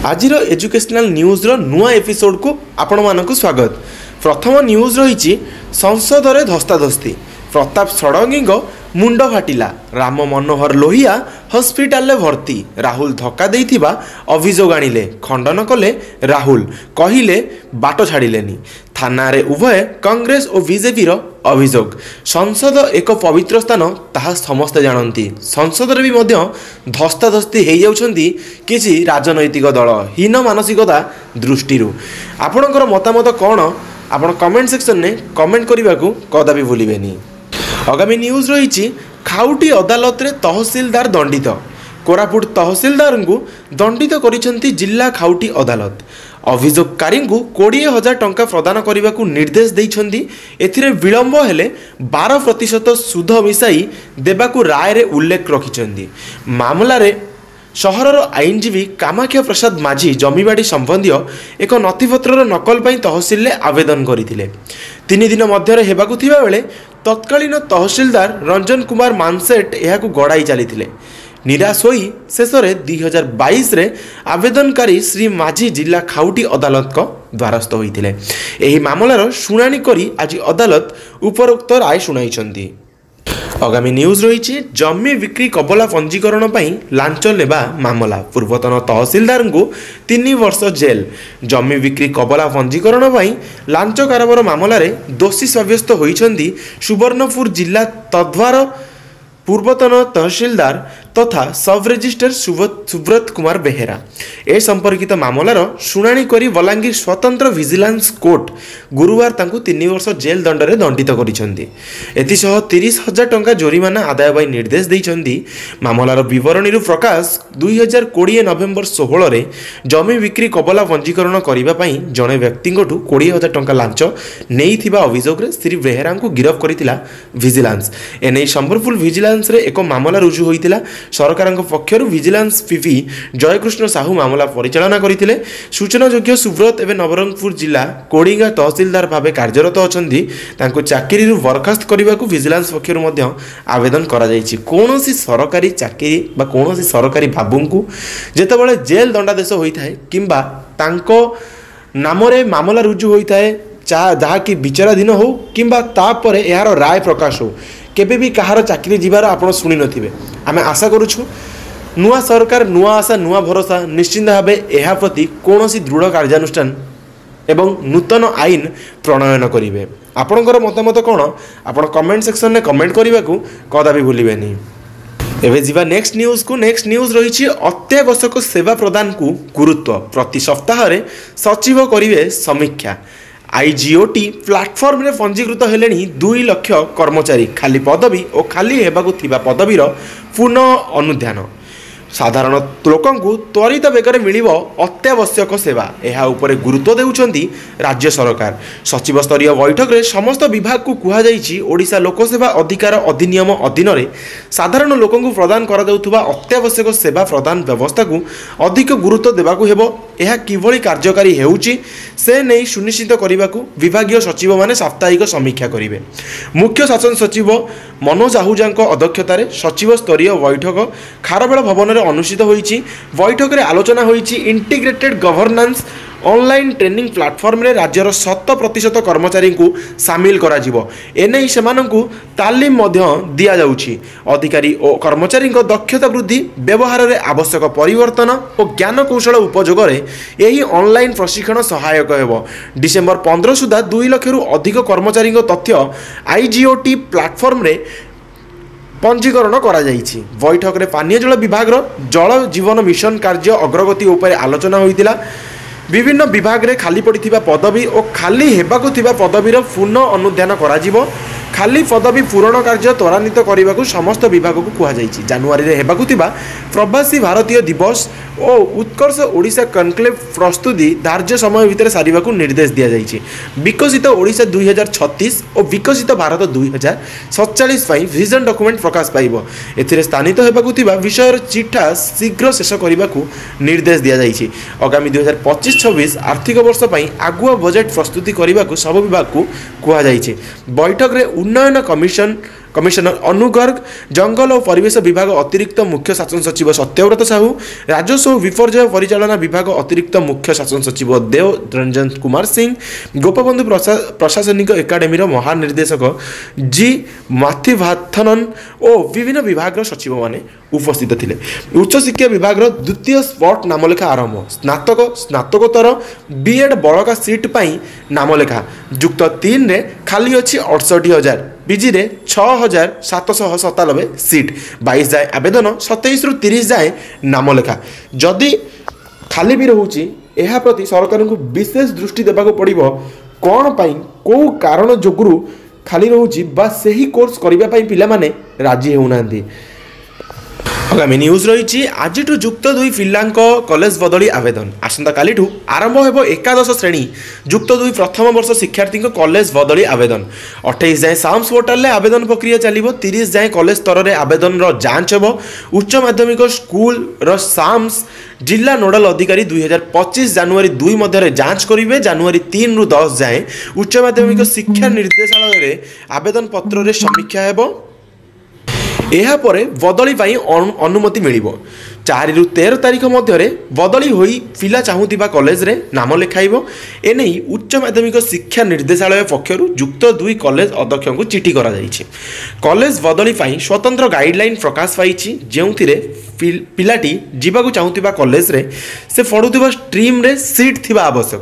आजिर educational news नुआ episode को आपण मानक स्वागत। प्रथम न्यूज रही संसद में धस्ताधस्ती प्रताप षडंगी मुंड फाटिला राम मनोहर लोहिया हस्पिटाल भर्ती राहुल धक्का देइथिबा अभियोग आनिले खंडन कले राहुल कहिले बाट छाड़िलेनी थाना रे उभय कांग्रेस और बीजेपी अभियोग। संसद एक पवित्र स्थान ताहा समस्ते जानती संसद रे भी मध्य धस्ताधस्ती हो जाउछंती किछि राजनैतिक दल हीन मानसिकता दृष्टि आपणकर मतामत कौन आपण कमेंट सेक्शन में कमेंट करने को कदापि भूलिबेनी। आगामी न्यूज रही खाउटी अदालत रे तहसीलदार दंडित कोरापुट तहसीलदार को दंडित करिसेंती जिला खाउटी अदालत अभियोगकारी को 20,000 टंका प्रदान करने को निर्देश देइछंती। एथिरे विलंब हेले 12% सुध मिसाई देबाकू राय रे उल्लेख रखिछंती। मामला रे सहरर आईनजीवी कामाख्या प्रसाद माझी जमीबाड़ी संबंधी एक नथिपत्र नकल पर तहसिल आवेदन करते 3 दिन मध्य हेबाकू थिबा बेले तत्कालीन तहसीलदार रंजन कुमार मानसेट यह गड़ाई चली निराश होई शेष 2022 रे आवेदनकारी श्री माझी जिला खाउटी अदालत को द्वारस्थ होइतिले। एही मामलार शुणाणी करी आज अदालत उपरोक्त राय शुणाइछंती। आगामी न्यूज रही जमी बिक्री कबला पंजीकरण पर लांच नेबा मामला पूर्वतन तहसीलदार को 3 वर्ष जेल जमी बिक्री कबला पंजीकरण पर लांच कारबार मामला दोषी सब्यस्त होइछंती सुवर्णपुर जिला तद्वार पूर्वतन तहसीलदार तथा सब रजिस्टर सुब्रत कुमार बेहेरा। ए संपर्कित मामलार शुणाणी करी बलांगीर स्वतंत्र विजिलेंस कोर्ट गुरुवार तांकु 3 वर्ष जेल दंडरे दंडित करिसेंती। एतिसह 30,000 टंका जोरिमाना आदाय पाई निर्देश देइछंती। मामलार विवरणी प्रकाश 2020 नवेम्बर 16 रे जमी बिक्री कबला पंजीकरण करिबा पाई जणे व्यक्तिंगठु 20,000 टंका लांच नेइथिबा अभियोग रे श्री बेहेरा को गिरफ करितिला विजिलेंस। एनै संबलपुर विजिलेंस रे एक मामला रुजु होइतिला। सरकार पक्षर विजिलेंस पीपी जयकृष्ण साहू मामला परिचालना करते। सूचनायोग्य सुब्रत एवं नवरंगपुर जिला कोड़िंगा तहसीलदार भाव कार्यरत अच्छा चाकरी बरखास्त करने को विजिलेंस पक्षर आवेदन कौन सरकारी चाकरी बा कौन सरकारी बाबू को जितेबाला जेल दंडादेश होता है किंबा तांको नामरे मामला रुजु होता है जहाँकि विचाराधीन हो किंबा तापर यार राय प्रकाश हो केबे भी कहार चाकरी जीवार आपण शुणी नथिबे। आमे आशा करूछु नुआ सरकार नुआ आशा नुआ भरोसा निश्चिंत भावे एहा प्रति कोनोसी दृढ़ कार्यानुष्ठान एवं नूतन आईन प्रणयन करिवे। आपणकर मतामत कोन आपण कमेंट सेक्शन में कमेंट करने को कदापि भूलिबेनी। एबे जीवा नेक्स्ट न्यूज को। नेक्स्ट न्यूज रही अत्यावश्यक सेवा प्रदान को गुरुत्व प्रति सप्ताह सचिव करिवे समीक्षा। आईजीओटी प्लाटफर्म रे पंजीकृत हेले 2 लाख कर्मचारी खाली पदवी और खाली हेबाकू थिबा पदवीर पुनः अनुध्यान साधारण लोकंकु त्वरित बेगर मिलिबो अत्यावश्यक सेवा एहा उपरे गुरुत्व देउछंती राज्य सरकार। सचिव स्तरीय बैठक रे समस्त विभाग को कुहा जाइछि ओडिशा लोकसेवा अधिकार अधिनियम अधीन रे साधारण लोकंकु प्रदान करा जाउथुबा अत्यावश्यक सेवा प्रदान व्यवस्था को अधिक गुरुत्व देबाकू हेबो। एहा किभଳି कार्यकारी हेउछि से नै सुनिश्चित करिबाकू विभागीय सचिव माने साप्ताहिक समीक्षा करिवे। मुख्य शासन सचिव मनोज आहूजांको अध्यक्षतार सचिव स्तरीय बैठक खारबेल भवन अनुष्ठित होईछि। बैठक रे आलोचना होईछि integrated governance online training platform रे राज्यर 100% कर्मचारी को सामिल करा जिवो। एनै सेमानंकु तालीम मध्य दिया जाउछि। अधिकारी और कर्मचारी दक्षता वृद्धि व्यवहार रे आवश्यक परिवर्तन और ज्ञान कौशल उपयोग रे एही ऑनलाइन प्रशिक्षण सहायक हेबो। डिसेंबर 15 सुधा 2 लाख रु अधिक कर्मचारी तथ्य आईजीओटी प्लाटफर्म रे पंजीकरण करा जाइछि। बैठक रे पानीय जल विभाग जल जीवन मिशन कार्य अग्रगति उपर आलोचना होइतिला। विभिन्न विभाग रे खाली पड़िथिबा पदवी और खाली हेबाकू थिबा पदवीर पुनः अनुध्यान करा जिवो। खाली पदवी पूरण कार्य त्वरान्वित करने को समस्त विभाग को कहुई। जानुआरी रे हेबाकू थिबा प्रवासी भारतीय दिवस और उत्कर्ष ओडिशा कनक्लेव प्रस्तुति धार्य समय भितर सारिबा को निर्देश दिया जाइछि। विकसित ओडिशा 2036 और विकसित भारत 2047 पाई विजन डॉक्यूमेंट प्रकाश पाइबो। एथिरे स्थानित हेबाकू थिबा विषयर चिठा शीघ्र शेष करने को निर्देश दिया जाइछि। आगामी 2025-26 आर्थिक वर्ष पाई आगुआ बजेट प्रस्तुति करने को सब विभाग को कहुई। बैठक रे उन्नयन कमिशन कमिशनर अनु गर्ग, जंगल और परिवेश विभाग अतिरिक्त मुख्य शासन सचिव सत्यव्रत साहू, राजस्व और विपर्यय परिचालना विभाग अतिरिक्त मुख्य शासन सचिव देव रंजन कुमार सिंह, गोपबंधु प्रशासनिक एकाडेमी महानिर्देशक जी माथिभाथनन और विभिन्न विभाग सचिव माने उपस्थित थिले। उच्च शिक्षा विभाग द्वितीय स्पॉट नामलेखा आरंभ, स्नातक स्नातकोत्तर बीएड बड़का सीट पाई नामलेखा युक्त 3 रे खाली अच्छी 68,000, पीजी रे 6,797 सीट, 22 जाए आवेदन, 27 रु 30 जाए नामलेखा। जदि खाली भी रोचे यह प्रति सरकार को विशेष दृष्टि देवाक पड़ो, कौन पाई कौ कारण जोगुरु खाली रोचे बा सही कोर्स करने पिला माने राजी होना। आगामी न्यूज रही आज युक्त 2 पिला कॉलेज बदली आवेदन, आसंता काली आरंभ हो एकादश श्रेणी युक्त 2 प्रथम वर्ष शिक्षार्थी कॉलेज बदली आवेदन। 28 जाए साम्स पोर्टाल आवेदन प्रक्रिया चलो, 30 जाए कॉलेज स्तर में आवेदन जांच हो। उच्च माध्यमिक स्कूल साम्स जिला नोडाल अधिकारी 2025 जनवरी 2 मध्य जांच करेंगे। जनवरी 3 रु 10 जाए उच्च माध्यमिक शिक्षा निर्देशालय आवेदन पत्र समीक्षा हो। यह परे बदली पाई अनुमति मिलिबो। 4 रु 13 तारीख मध्य बदली होई पिला चाहूथिबा कॉलेज रे नाम लेखाइबो। एने उच्च माध्यमिक शिक्षा निर्देशालय पक्षरु युक्त 2 कॉलेज अध्यक्ष को चिठी करा जाइछि। कॉलेज बदली पाई स्वतंत्र गाइडलाइन प्रकाश पाइछि, जेउथिरे पिलाटी जीवाकू चाहूथिबा कॉलेज रे से पढ़ुथिबा स्ट्रीम रे सीट थिबा आवश्यक।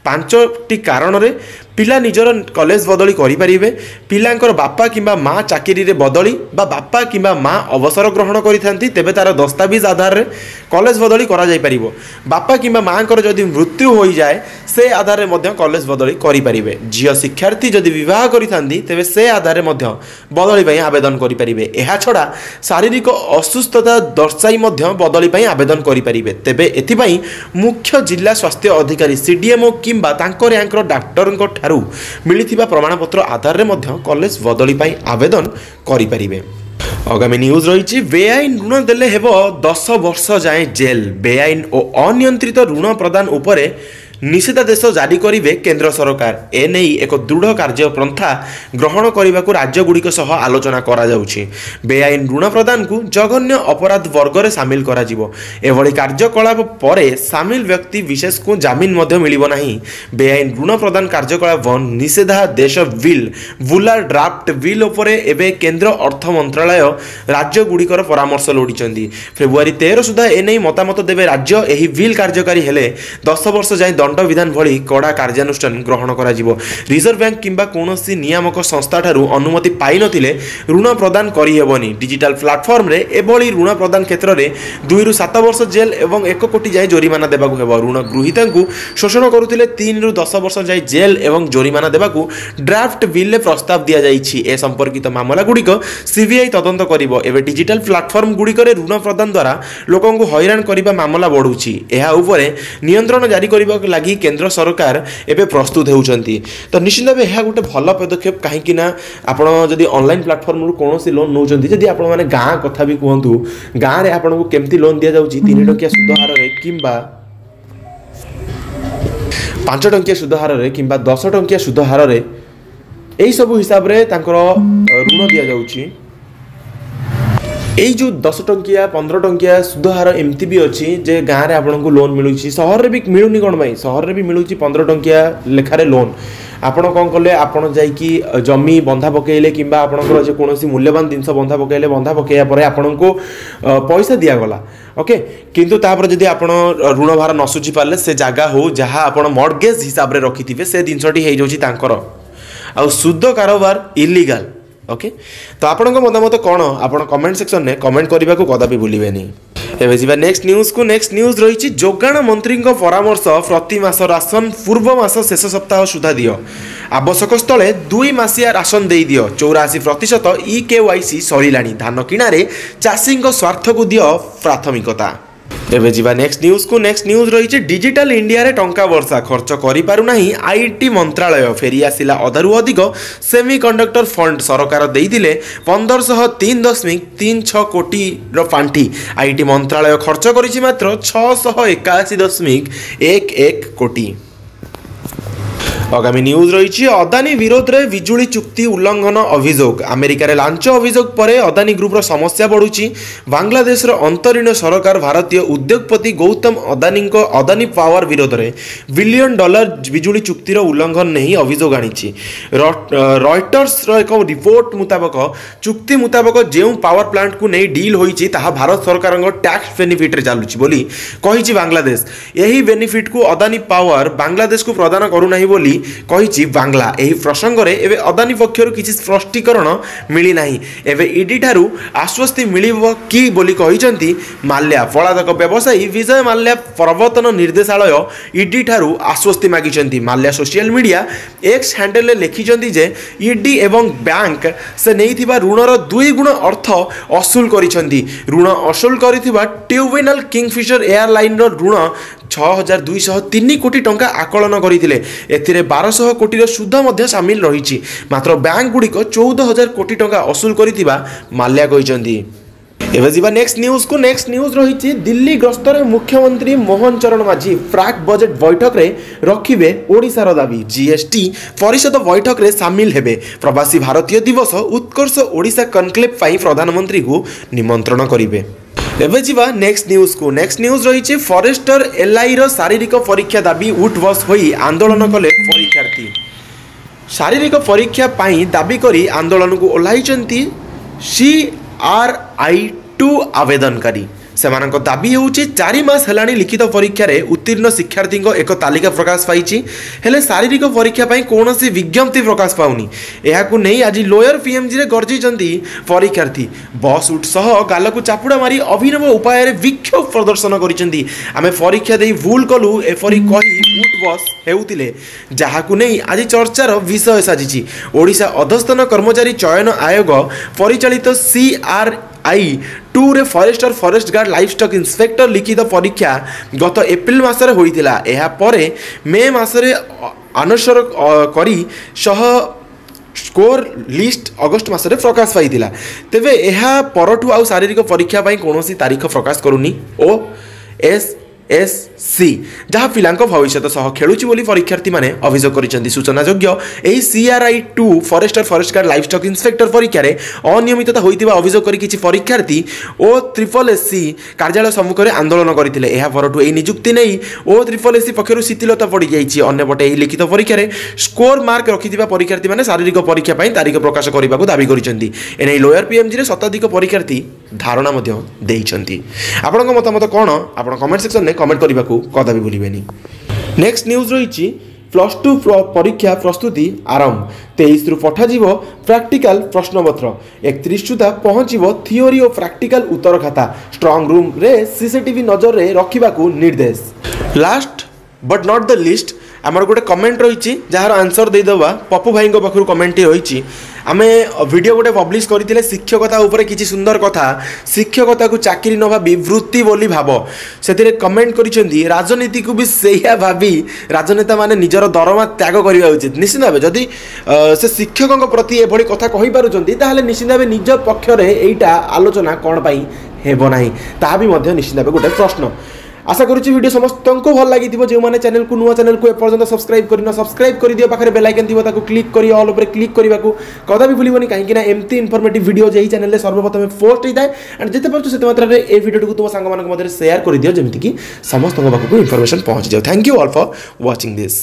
5टी कारण रे पिला निजर कॉलेज बदली करें। पिलांकर बापा किंबा माँ चाकरी रे बदली बा बापा किंबा माँ अवसर ग्रहण करिथांती तेबे तार दस्तावेज आधार रे कॉलेज बदली करा जाय परिबो। बापा किंबा माँ जदि मृत्यु हो जाए से आधार रे मध्य कॉलेज बदली करि परिबे। झियो शिक्षार्थी जदि विवाह करिथांती तेबे से आधार रे मध्य बदली पई आवेदन करि परिबे। एहा छडा शारीरिक असुस्थता दर्शाई मध्य बदली पई आवेदन करि परिबे। तेबे एथिपई मुख्य जिला स्वास्थ्य अधिकारी सीडीएमओ किंबा तांकर रैंकर डाक्टर मिलिथिबा प्रमाणपत्र आधार रे मध्य कॉलेज बदली पाई आवेदन करि परिबे। आगामी न्यूज रही बेआईन ऋण देले हेबो 10 वर्ष जाए जेल। बेआईन और अनियंत्रित ऋण प्रदान उपरे निषेधादेश जारी करेंगे केंद्र सरकार। एने एक दृढ़ कार्यपंथा ग्रहण करने को राज्यगुड़िक सह आलोचना करा जाउछि। बेआईन ऋण प्रदान को जघन्य अपराध वर्ग में सामिल करा जिवो। एभली कार्यकलाप परे सामिल व्यक्ति विशेष को जामिन मध्य मिलिबो नाही। बेआईन ऋण प्रदान कार्यकलाप निषेधादेश बिल बुला ड्राफ्ट बिल उपरे एबे केंद्र अर्थ मंत्रालय राज्यगुड़िकर परामर्श लोड़िचंदी। फेब्रुआरी 13 सुधा एने मतामत देवे राज्य एही बिल कार्यकारी हेले 10 वर्ष जाए दंड विधान भली कड़ा कार्यानुष्ठान ग्रहण करा जिवो। रिजर्व बैंक किंबा कोनोसी नियामक संस्था ठारू अनुमति पाई नथिले ऋण प्रदान करि हेबनी। डिजिटल प्लाटफॉर्म रे एभली ऋण प्रदान क्षेत्र में 2 रु 7 वर्ष जेल एवं 1 कोटी जाए जोरिमाना देबाकू हेबो। ऋण गृहीता को शोषण करुथिले 3 रु 10 वर्ष जाए जेल एवं जोरिमाना देबाकू ड्राफ्ट बिल में प्रस्ताव दिया जाइछि। ए संपर्कित मामला गुड़िक सीबीआई तदंत करिवो। एबे डिजिटल प्लाटफॉर्म गुड़िकरे ऋण प्रदान द्वारा लोकों को हैरान करबा मामला बढ़ुछि। एहा उपरे नियंत्रण जारी करबा लगी केंद्र सरकार एबे प्रस्तुत होउछंती। तो निश्चित भाव यह गोटे भल पदक्षेप कहीं ना आपण जदि ऑनलाइन प्लेटफॉर्म रु कोनोसी लोन नौचंती जदि आपण माने गाँ कथा भी कहतु गाँ रे आपण को केमती लोन दिया जाउची 3 टंकिया सुध हार रे किंबा 5 टंकिया सुध हार रे किंबा 10 टंकिया सुध हार रे एई सब हिसाब रे तांकर ऋण दिया जाउची। यही जो 10 टंकिया 15 टंकिया सुधहार एमती भी अच्छी जे गाँव में आपन को लोन मिलूँ। सहर में भी मिलूनी कौन भाई सहर में भी मिलूँ 15 टंकिया लेखार लोन। आपड़ कौन कले आपड़ जाइकी जमी बंधा पकईले कि आपंकर कौन मूल्यवान जिनस बंधा पकईले बंधा पकईया पर आपण को पैसा दिगला ओके। किंतु तापर जदि आपण ऋण भार न सुझी पारे से जगह हो जहाँ आप मॉर्गेज हिसाब से रखिथे से जिनसटी हो जाऊँगी आ सुध कारोबार इलीगल ओके। तो आपण मतामत कौन आप कमेंट सेक्शन में कमेंट करने को कदापि भूलेनि। एवं जी नेक्स्ट न्यूज को नेक्स्ट न्यूज रही जोगाण मंत्री परामर्श प्रति मास राशन पूर्व मास शेष सप्ताह सुधा दियो। आवश्यक स्थले 2 मासिया राशन दे दियो। 84% EKYC सरिलाणी। धान किणारे चाषी स्वार्थ को दियो प्राथमिकता। एवं जी नेक्स्ट न्यूज को नेक्स्ट न्यूज रही डिजिटल इंडिया रे टंका वर्षा खर्च करि पारु नाही आईटी मंत्रालय फेरी आसिला अधारू अधिक सेमीकंडक्टर फंड सरकार देइदिले 1503.36 कोटी रो पांठी। आईटी मंत्रालय खर्च करिछि मात्र 681.11 कोटी। आगामी न्यूज रही अदानी विरोध में विजुली चुक्ति उल्लंघन अभियोग अमेरिकार लांच अभियोग पर अदानी ग्रुपर समस्या बढ़ुची बांग्लादेश अंतरीण सरकार भारतीय उद्योगपति गौतम अदानी अदानी पावर विरोध में $1 बिलियन विजुली चुक्तिर उल्लंघन नहीं अभियोग आनी रॉयटर्स एक रिपोर्ट मुताबक चुक्ति मुताबक जो पावर प्लांट को नहीं डील होईची ताहा भारत सरकार टैक्स बेनिफिट रे चलुची बोली कही बांग्लादेश यही बेनिफिट को अदानी पावर बांग्लादेश को प्रदान करूना बोली कही बांग्ला एही प्रसंग रे एवं अदानी पक्षर किसी स्पष्टीकरण मिली नाही एवं ईडी ठारू आश्वस्ति मिलिबो कि बोली कहिसंती माल्या पलातक व्यवसायी विजय माल्या प्रवर्तन निर्देशालय ईडी ठारू आश्वस्ति मागिसंती Mallya social media X handle ले लिखिसंती जे ईडी एवं बैंक से नैथिबा ऋणर 2 गुण अर्थ असूल करिसंती ऋण असूल करिथिबा ट्यूबवेनल किंगफिशर एयरलाइन ऋण 6203 कोटी टंका आकलन करते 1200 कोटी सुध सामिल रही मात्र बैंक गुड़िक 14000 कोटी टंका असूल कर माल्या कहते। एवं जीवा नेक्स्ट न्यूज रही दिल्ली गस्तर मुख्यमंत्री मोहन चरण माझी प्राक बजेट बैठक रे रखिबे ओडिशार दाबी जीएसटी परिषद बैठक रे सामिल हेबे प्रवासी भारतीय दिवस उत्कर्ष ओडिशा कनक्लेव पाई प्रधानमंत्री को निमंत्रण करिवे। एवं जीवा नेक्स्ट न्यूज रही फॉरेस्टर एलआई शारीरिक परीक्षा दाबी उठबस होई आंदोलन कले परीक्षार्थी शारीरिक परीक्षा पाई दाबी करी आंदोलन को ओह्लाइचंती CRI2 आवेदनकारी सेमानक दाबी होउची 4 मास हेलाणी लिखित परीक्षा रे उत्तीर्ण शिक्षार्थी एक तालिका प्रकाश पाई हेले शारीरिक परीक्षा पाई कौनसी विज्ञप्ति प्रकाश पाउनी एहाकु नहीं आज लोयर पीएमजी रे गर्जिचंती परीक्षार्थी बस उठ सह गाल को चापुड़ा मारी अभिनव उपाय रे विक्षोभ प्रदर्शन करिसंती आमे परीक्षा देई भूल कलु एपरी कही उठ बस हेउतिले जहाकु नहीं आज चर्चार विषय साजिची ओडिशा अधस्तन कर्मचारी चयन आयोग परिचालित CRI2 रे forester forest guard livestock inspector लिखित परीक्षा गत एप्रिल मासरे होइतिला एहा परे मे मासरे अनुसर करी सह स्कोर लिस्ट अगस्त मासरे प्रकाश पाइतिला तेबे एहा परठु आउ शारीरिक परीक्षा पाई कोनोसी तारीख प्रकाश करूनी OSSC जहाँ पिला भविष्य सह खेलुची बोली परीक्षार्थी माने अभियोग करिसेंती सूचना योग्य एही CRI2 forester forest guard livestock inspector परीक्षा रे अनियमितता होइतिबा अभियोग करी किछि परीक्षार्थी OSSC कार्यालय सम्मुख रे आंदोलन करथिले एहा परठु एही नियुक्ति नै OSSC पक्षरु शिथिलता पड़ी जाइछि अन्यपटे एही लिखित परीक्षा रे स्कोर मार्क रखिथिबा परीक्षार्थी माने शारीरिक परीक्षा पई तारीख प्रकाश करिबाकू दाबी करिसेंती एनै लोयर पीएमजी रे शताधिक परीक्षार्थी धारणा मध्ये देइछंती आपनक मतामत कोन आपण कमेंट सेक्शन ने कमेंट करने को कदापि भूलिबेनी। नेक्स्ट न्यूज रही +2 परीक्षा प्रस्तुति आरंभ 23 रु पठाଯିव प्रैक्टिकल प्रश्नपत्र 31 सुधा पहुँचो थियोरी और प्रैक्टिकल उत्तर खाता स्ट्रॉन्ग रूम रे सीसीटीवी नजर रे रखा निर्देश। Last but not the list आमर गोटे कमेंट रही जार आंसर देदेवा पप्पू भाई पाखु कमेंट रही आमे वीडियो गोटे पब्लिश करते शिक्षकता उपरे किसी सुंदर कथा शिक्षकता को चाकरी न भावी वृत्ति बोली भाव से कमेंट करिसेंती राजनीति को भी सैया भावी राजनेता माने निजर दरमा त्याग करवा उचित निश्चित भाव जदि से शिक्षकों प्रति एभली कथा कहि पारुचंती ताहाले निश्चित भाव निज पक्षरे एइटा आलोचना कोन पई हेबो नाही ता भी मध्य निश्चित भाव गोटे प्रश्न आशा करुच्ची वीडियो समस्त को भल लगी जो मैंने चैनल को नुआ चैनल को एपर्यंत सब्सक्राइब करना सब्सक्राइब कर दियो पाखे बेल आइकन थी ताको क्लिक करी ऑल ऊपर क्लिक करने को कदा भी भूलिबनी कहीं ना एमती इनफॉर्मेटिव वीडियो यही चैनल सर्वप्रथम पोस्ट होता है एंड जिते पार्छ से मात्रा ए वीडियो को तुम सांग मान शेयर कर दियो जमीक समस्त पाखक इनफॉरमेशन पहुंच जाओ। Thank you all for watching this.